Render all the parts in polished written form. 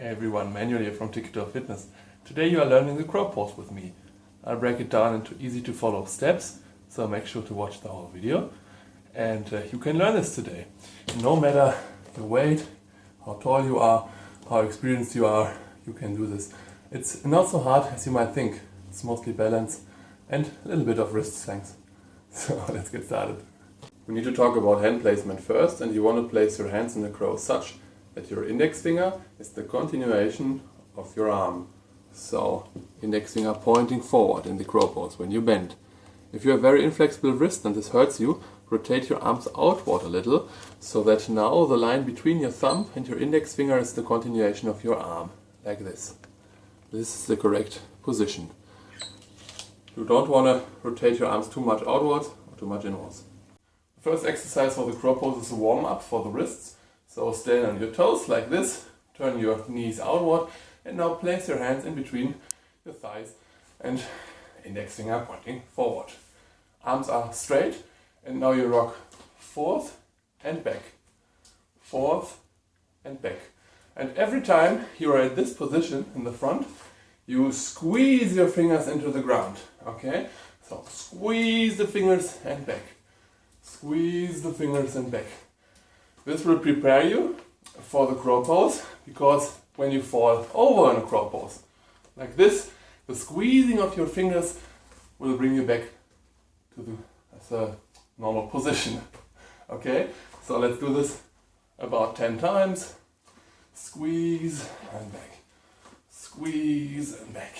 Hey everyone, Manuel here from Ticketor Fitness. Today you are learning the crow pose with me. I'll break it down into easy to follow steps, so make sure to watch the whole video. And you can learn this today. No matter your weight, how tall you are, how experienced you are, you can do this. It's not so hard as you might think. It's mostly balance and a little bit of wrist strength. So let's get started. We need to talk about hand placement first, and you want to place your hands in the crow such that your index finger is the continuation of your arm. So, index finger pointing forward in the crow pose when you bend. If you have very inflexible wrist and this hurts you, rotate your arms outward a little, so that now the line between your thumb and your index finger is the continuation of your arm, like this. This is the correct position. You don't want to rotate your arms too much outwards or too much inwards. The first exercise for the crow pose is a warm-up for the wrists. So stand on your toes like this, turn your knees outward, and now place your hands in between your thighs and index finger pointing forward. Arms are straight, and now you rock forth and back, forth and back. And every time you are at this position in the front, you squeeze your fingers into the ground, okay? So squeeze the fingers and back, squeeze the fingers and back. This will prepare you for the crow pose, because when you fall over in a crow pose, like this, the squeezing of your fingers will bring you back to the normal position. Okay, so let's do this about 10 times. Squeeze and back, squeeze and back.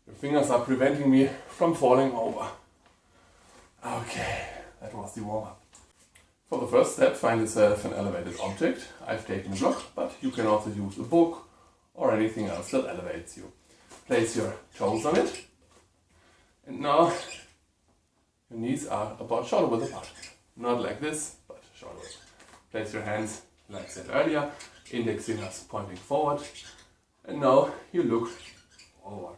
Your fingers are preventing me from falling over. Okay. That was the warm-up. For the first step, find yourself an elevated object. I've taken a block, but you can also use a book or anything else that elevates you. Place your toes on it. And now your knees are about shoulder width apart. Not like this, but shoulder width. Place your hands like I said earlier, index fingers pointing forward. And now you look forward.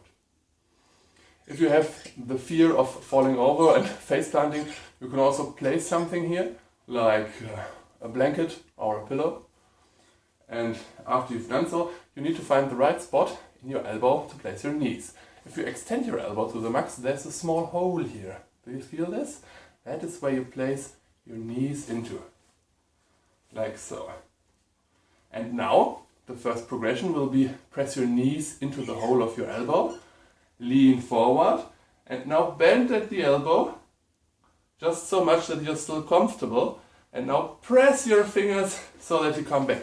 If you have the fear of falling over and face planting, you can also place something here, like a blanket or a pillow. And after you've done so, you need to find the right spot in your elbow to place your knees. If you extend your elbow to the max, there's a small hole here. Do you feel this? That is where you place your knees into, like so. And now, the first progression will be press your knees into the hole of your elbow. Lean forward and now bend at the elbow just so much that you're still comfortable, and now press your fingers so that you come back.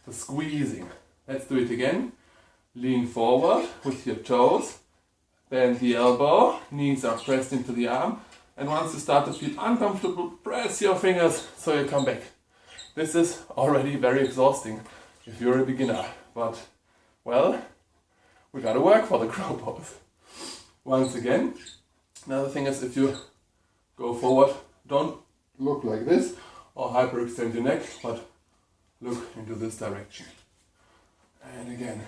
The squeezing. Let's do it again. Lean forward with your toes, bend the elbow, knees are pressed into the arm, and once you start to feel uncomfortable, press your fingers so you come back. This is already very exhausting if you're a beginner, but well, we gotta work for the crow pose. Once again, another thing is if you go forward, don't look like this or hyperextend your neck, but look into this direction. And again,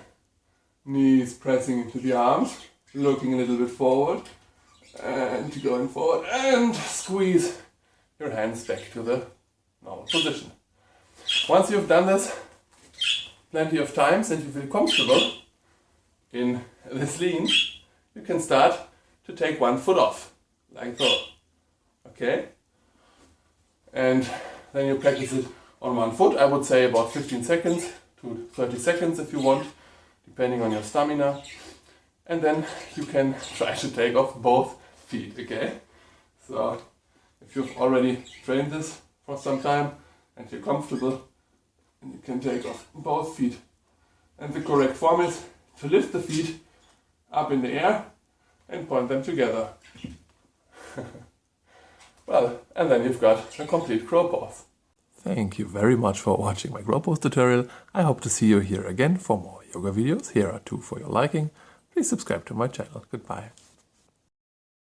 knees pressing into the arms, looking a little bit forward, and going forward, and squeeze your hands back to the normal position. Once you've done this plenty of times and you feel comfortable in this lean, you can start to take one foot off, like so. Okay? And then you practice it on one foot. I would say about 15 seconds to 30 seconds if you want, depending on your stamina. And then you can try to take off both feet, okay? So, if you've already trained this for some time and you're comfortable, and you can take off both feet. And the correct form is to lift the feet up in the air and point them together. Well, and then you've got a complete crow pose. Thank you very much for watching my crow pose tutorial. I hope to see you here again for more yoga videos. Here are 2 for your liking. Please subscribe to my channel. Goodbye.